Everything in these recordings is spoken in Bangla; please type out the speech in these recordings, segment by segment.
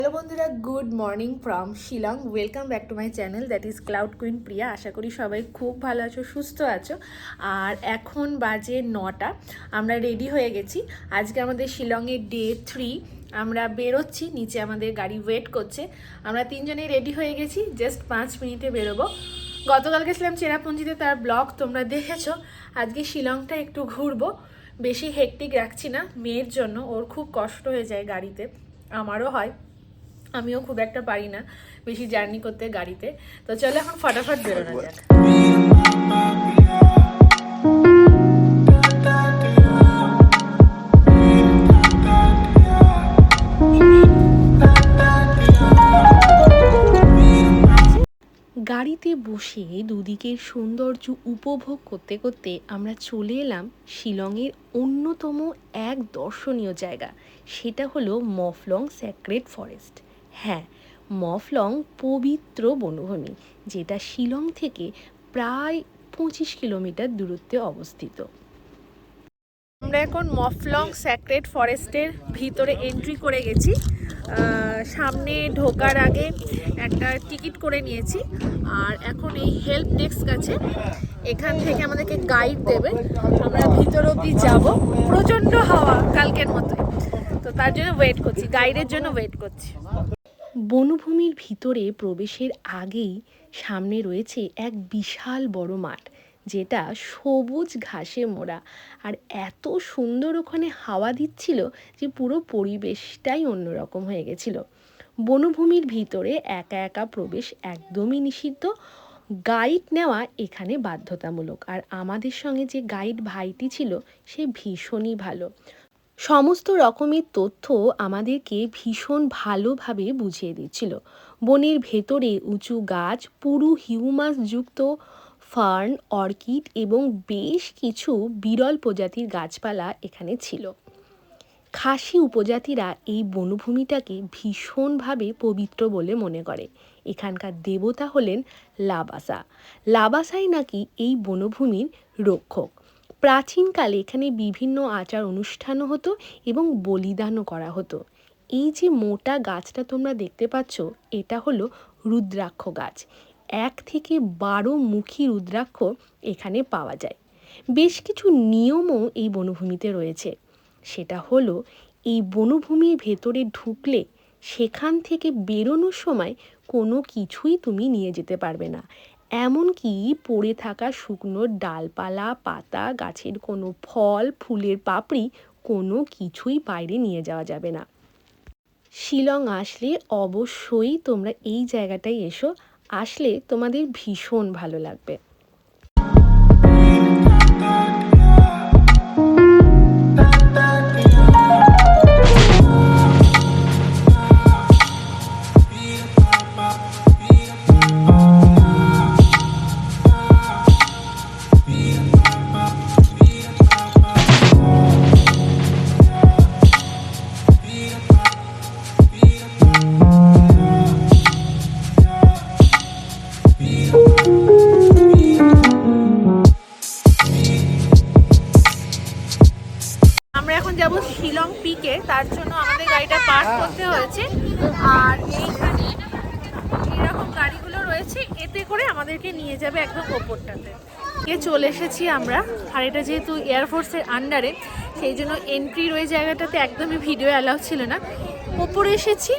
হ্যালো বন্ধুরা, good morning from Shillong. Welcome back to my channel, that is cloud queen Priya. আশা করি সবাই খুব ভালো আছো, সুস্থ আছো। আর এখন বাজে 9টা, আমরা রেডি হয়ে গেছি। আজকে আমাদের শিলংয়ের ডে 3। আমরা বেরোচ্ছি, নিচে আমাদের গাড়ি ওয়েট করছে। আমরা তিনজনেই রেডি হয়ে গেছি, জাস্ট 5 মিনিটে বেরোবো। গতকাল গেছিলাম চেরাপুঞ্জিতে, তার ব্লগ তোমরা দেখেছো। আজকে শিলংটা একটু ঘুরবো, বেশি হেকটিক রাখছি না মেয়ের জন্য, ওর খুব কষ্ট হয়ে যায় গাড়িতে, আমারও হয়, আমিও খুব একটা পারি না বেশি জার্নি করতে গাড়িতে। তো চলো এখন ফটাফট বেরোনো যাক। গাড়িতে বসে দুদিকের সৌন্দর্য উপভোগ করতে করতে আমরা চলে এলাম শিলংয়ের অন্যতম এক দর্শনীয় জায়গা, সেটা হলো মফলং স্যাক্রেড ফরেস্ট। হ্যাঁ, মফলং পবিত্র বনভূমি, যেটা শিলং থেকে প্রায় 25 কিলোমিটার দূরত্বে অবস্থিত। আমরা এখন মফলং স্যাক্রেড ফরেস্টের ভিতরে এন্ট্রি করে গেছি। সামনে ঢোকার আগে একটা টিকিট করে নিয়েছি, আর এখন এই হেল্প ডেস্ক আছে, এখান থেকে আমাদেরকে গাইড দেবে। আমরা ভিতর অবধি যাব, প্রচণ্ড হাওয়া কালকের মতো, তো তার জন্য ওয়েট করছি, গাইডের জন্য ওয়েট করছি। বনভূমির ভিতরে প্রবেশের আগেই সামনে রয়েছে এক বিশাল বড় মাঠ, যেটা সবুজ ঘাসে মোড়া, আর এত সুন্দর ওখানে হাওয়া দিচ্ছিল যে পুরো পরিবেশটাই অন্যরকম হয়ে গেছিল। বনভূমির ভিতরে একা একা প্রবেশ একদমই নিষিদ্ধ, গাইড নেওয়া এখানে বাধ্যতামূলক। আর আমাদের সঙ্গে যে গাইড ভাইটি ছিল সে ভীষণই ভালো, সমস্ত রকমের তথ্য আমাদেরকে ভীষণ ভালোভাবে বুঝিয়ে দিচ্ছিল। বনের ভেতরে উঁচু গাছ, পুরু হিউমাসযুক্ত ফার্ন, অর্কিড এবং বেশ কিছু বিরল প্রজাতির গাছপালা এখানে ছিল। খাসি উপজাতিরা এই বনভূমিটাকে ভীষণভাবে পবিত্র বলে মনে করে। এখানকার দেবতা হলেন লাবাসা। লাবাসাই নাকি এই বনভূমির রক্ষক। প্রাচীনকালে এখানে বিভিন্ন আচার অনুষ্ঠানও হতো এবং বলিদানও করা হতো। এই যে মোটা গাছটা তোমরা দেখতে পাচ্ছ, এটা হলো রুদ্রাক্ষ গাছ। 1 থেকে 12 মুখী রুদ্রাক্ষ এখানে পাওয়া যায়। বেশ কিছু নিয়মও এই বনভূমিতে রয়েছে। সেটা হলো, এই বনভূমির ভেতরে ঢুকলে সেখান থেকে বেরোনোর সময় কোনো কিছুই তুমি নিয়ে যেতে পারবে না। এমনকি পড়ে থাকা শুকনো ডালপালা, পাতা, গাছের কোনো ফল, ফুলের পাপড়ি, কোনো কিছুই বাইরে নিয়ে যাওয়া যাবে না। শিলং আসলে অবশ্যই তোমরা এই জায়গাটায় এসো, আসলে তোমাদের ভীষণ ভালো লাগবে। আমরা এখন যাব শিলং পিকে, তার জন্য আমাদের গাড়িটা পার্ক করতে হয়েছে। আর এইখানে এরকম গাড়িগুলো রয়েছে, এতে করে আমাদেরকে নিয়ে যাবে একদম ওপরটাতে। চলে এসেছি আমরা, আর এটা যেহেতু এয়ারফোর্সের আন্ডারে, সেই জন্য এন্ট্রির ওই জায়গাটাতে একদমই ভিডিও অ্যালাউ ছিল না। ওপরে এসেছি,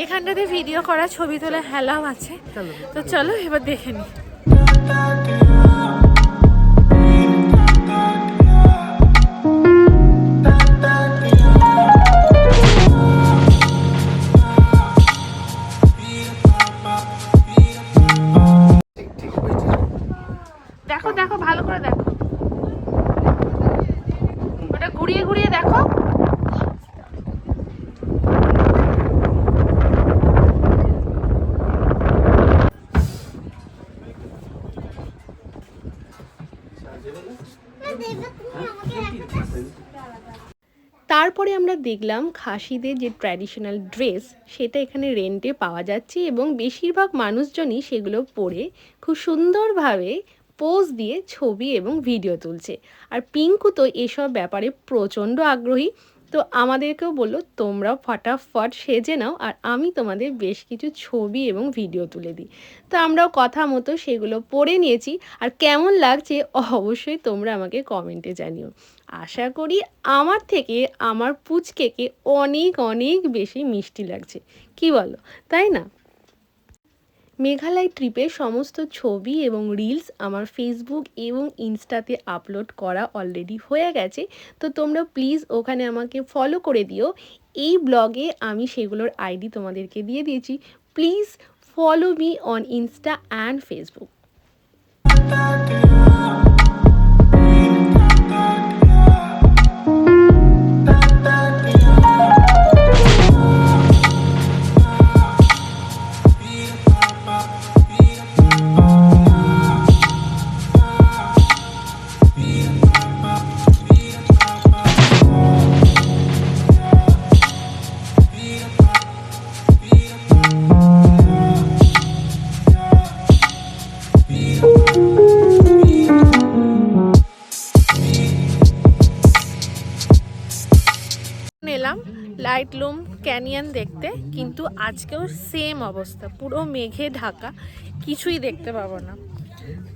এখানটাতে ভিডিও করা, ছবি তোলা অ্যালাউ আছে। তো চলো এবার দেখে নিই। দেখো দেখো, ভালো করে দেখো, ওটা ঘুরিয়ে ঘুরিয়ে দেখো। তারপরে আমরা দেখলাম খাসিদের যে ট্র্যাডিশনাল ড্রেস, সেটা এখানে রেন্টে পাওয়া যাচ্ছে, এবং বেশিরভাগ মানুষজনই সেগুলো পরে খুব সুন্দরভাবে পোজ দিয়ে ছবি এবং ভিডিও তুলছে। আর পিঙ্কু তো এসব ব্যাপারে প্রচণ্ড আগ্রহী, তো আমাদেরকেও বললো তোমরাও ফটাফট সেজে নাও, আর আমি তোমাদের বেশ কিছু ছবি এবং ভিডিও তুলে দিই। তো আমরাও কথা মতো সেগুলো পরে নিয়েছি, আর কেমন লাগছে অবশ্যই তোমরা আমাকে কমেন্টে জানিও। আশা করি আমার থেকে আমার পুচকেকে অনেক অনেক বেশি মিষ্টি লাগছে, কি বলো, তাই না? মেঘালয় ট্রিপের সমস্ত ছবি এবং রিলস আমার ফেসবুক এবং ইনস্টাতে আপলোড করা অলরেডি হয়ে গেছে। তো তোমরা প্লিজ ওখানে আমাকে ফলো করে দিও। এই ব্লগে আমি সেগুলোর আইডি তোমাদেরকে দিয়ে দিয়েছি। Please follow me on Insta and Facebook. এলাম লাইটলুম ক্যানিয়ন দেখতে, কিন্তু আজকেও সেম অবস্থা, পুরো মেঘে ঢাকা, কিছুই দেখতে পাবো না।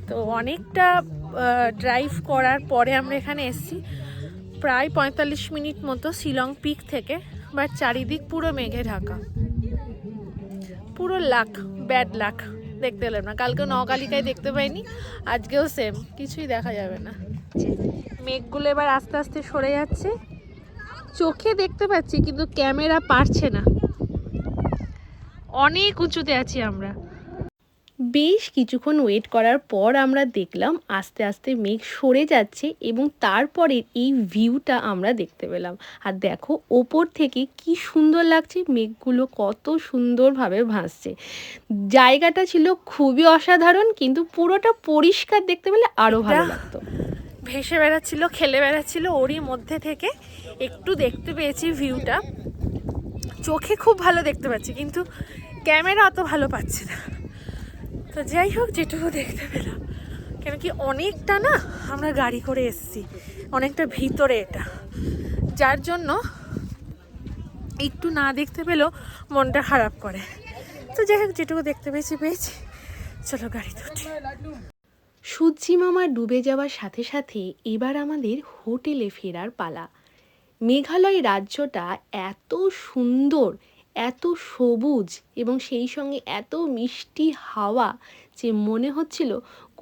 তো অনেকটা ড্রাইভ করার পরে আমরা এখানে এসেছি, প্রায় 45 মিনিট মতো শিলং পিক থেকে, বাট চারিদিক পুরো মেঘে ঢাকা, পুরো লাক, ব্যাড লাক, দেখতে পেলাম না। কালকে নকালিকায় দেখতে পাইনি, আজকেও সেম, কিছুই দেখা যাবে না। মেঘগুলো এবার আস্তে আস্তে সরে যাচ্ছে, চোখে দেখতে পাচ্ছি কিন্তু ক্যামেরা পারছে না, অনেক উঁচুতে আছি আমরা। বেশ কিছুক্ষণ ওয়েট করার পর আমরা দেখলাম আস্তে আস্তে মেঘ সরে যাচ্ছে, এবং তারপরে এই ভিউটা আমরা দেখতে পেলাম। আর দেখো ওপর থেকে কি সুন্দর লাগছে, মেঘগুলো কত সুন্দরভাবে ভাসছে। জায়গাটা ছিল খুবই অসাধারণ, কিন্তু পুরোটা পরিষ্কার দেখতে পেলে আরও ভালো লাগতো। ভেসে বেড়াচ্ছিল, খেলে বেড়াচ্ছিল, ওরই মধ্যে থেকে একটু দেখতে পেয়েছি ভিউটা। চোখে খুব ভালো দেখতে পাচ্ছি, কিন্তু ক্যামেরা অত ভালো পাচ্ছে না। তো যাই হোক, যেটুকু দেখতে পেলাম, কেন কি অনেকটা না আমরা গাড়ি করে এসেছি, অনেকটা ভিতরে এটা, যার জন্য একটু না দেখতে পেলেও মনটা খারাপ করে। তো যাই হোক, যেটুকু দেখতে পেয়েছি পেয়েছি, চলো গাড়িতে উঠি। সূর্যি মামা ডুবে যাওয়ার সাথে সাথে এবার আমাদের হোটেলে ফেরার পালা। মেঘালয় রাজ্যটা এত সুন্দর, এত সবুজ, এবং সেই সঙ্গে এত মিষ্টি হাওয়া, যে মনে হচ্ছিল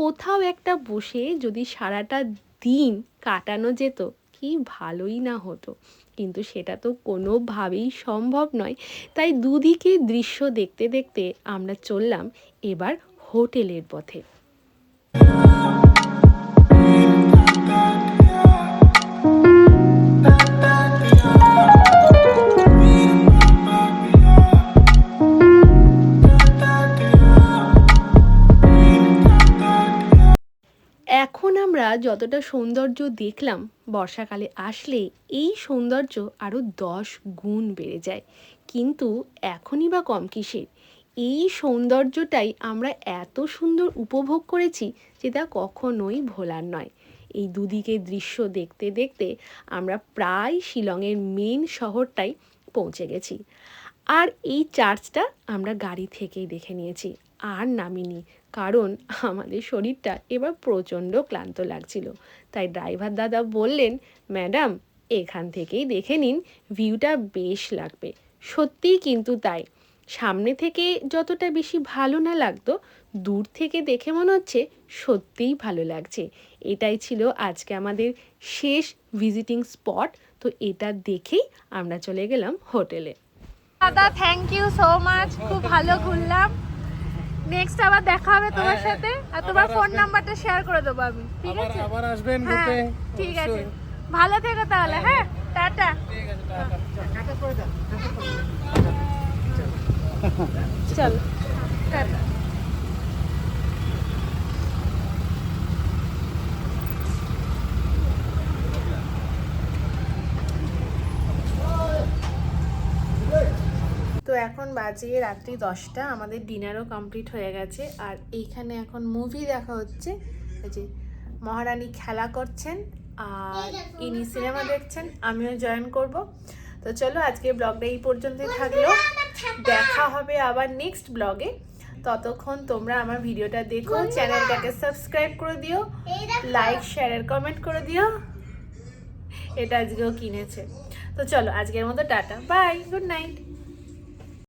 কোথাও একটা বসে যদি সারাটা দিন কাটানো যেত কি ভালোই না হতো, কিন্তু সেটা তো কোনোভাবেই সম্ভব নয়। তাই দুদিকে দৃশ্য দেখতে দেখতে আমরা চললাম এবার হোটেলের পথে। এখন আমরা যতটা সৌন্দর্য দেখলাম, বর্ষাকালে আসলে এই সৌন্দর্য আরও 10 গুণ বেড়ে যায়। কিন্তু এখনই বা কম কিসের, এই সৌন্দর্যটাই আমরা এত সুন্দর উপভোগ করেছি যে তা কখনোই ভোলার নয়। এই দুদিকে দৃশ্য দেখতে দেখতে আমরা প্রায় শিলংয়ের মেন শহরটাই পৌঁছে গেছি। আর এই চার্চটা আমরা গাড়ি থেকেই দেখে নিয়েছি, আর নামিনি, কারণ আমাদের শরীরটা এবার প্রচণ্ড ক্লান্ত লাগছিল। তাই ড্রাইভার দাদা বললেন, ম্যাডাম এখান থেকেই দেখে নিন, ভিউটা বেশ লাগবে। সত্যিই কিন্তু তাই, সামনে থেকে যতটা বেশি ভালো না লাগতো, দূর থেকে দেখে মনে হচ্ছে সত্যিই ভালো লাগছে। এটাই ছিল আজকে আমাদের শেষ ভিজিটিং স্পট। তো এটা দেখেই আমরা চলে গেলাম হোটেলে। দাদা থ্যাংক ইউ সো মাচ, খুব ভালো ঘুরলাম। নেক্সট আবার দেখা হবে তোমার সাথে, আর তোমার ফোন নাম্বারটা শেয়ার করে দেবো আমি, ঠিক আছে? আবার আসবেন ঘুরতে। ঠিক আছে, ভালো থেকো তাহলে। হ্যাঁ, টাটা। ঠিক আছে, টাটা। টাটা করে দাও। চল টাটা। তো এখন বাজে রাত্রি 10টা, আমাদের ডিনারও কমপ্লিট হয়ে গেছে, আর এইখানে এখন মুভি দেখা হচ্ছে। এই যে মহারানী খেলা করছেন, আর ইনি সিনেমা দেখছেন, আমিও জয়েন করব। তো চলো আজকের ব্লগটা এই পর্যন্তই থাকলো, দেখা হবে আবার নেক্সট ব্লগে। ততক্ষণ তোমরা আমার ভিডিওটা দেখো, চ্যানেলটাকে সাবস্ক্রাইব করে দিও, লাইক শেয়ার আর কমেন্ট করে দিও। এটা আজকেও কিনেছে। তো চলো আজকের মতো টাটা, বাই, গুড নাইট।